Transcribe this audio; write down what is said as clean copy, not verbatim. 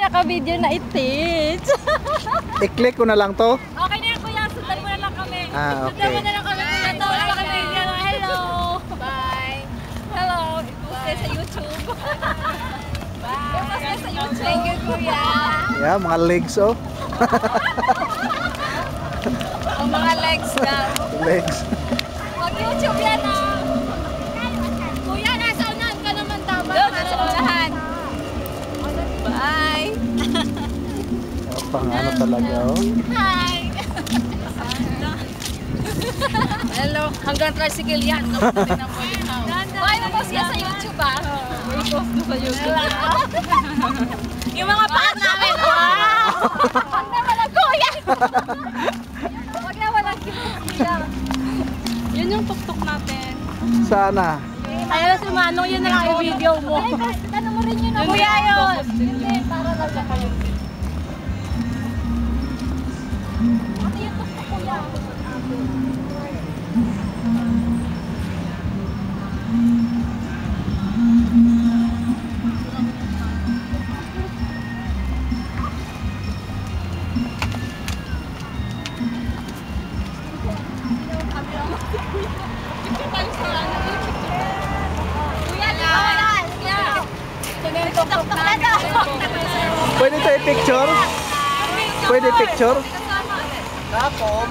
naka-video na i-teach. I-click ko na lang to. Okay na yan, kuya. Sundan mo na lang kami. Ah, okay. Sundan mo na lang kami, kuya. Tawag na kami. Hello. Bye. Hello. Ipost sa YouTube. Bye. Ipost sa YouTube. Thank you, kuya. Yeah, mga legs oh. Ang mga legs daw. Legs. Mag-YouTube yan ah. Kuya, nasa unahan ka naman tama. Nasa unahan. Bye. Pang ano talaga oh. Hi. Hello. Hanggang tricycle yan. Bye, mag-post yan sa YouTube ah. Mag-post ko sa YouTube. Yung mga paat namin. Wow! Huwag na walang kuya. Huwag na walang kuya. Yun yung tuktok natin. Sana. Ayaw na si Manong, yun na lang yung video mo. Tanong mo rin yun na kuya yun. Hindi, para lang sa kayo. Ate yung tuktok kuya. Pwede tayo picture? Pwede picture? Kapom.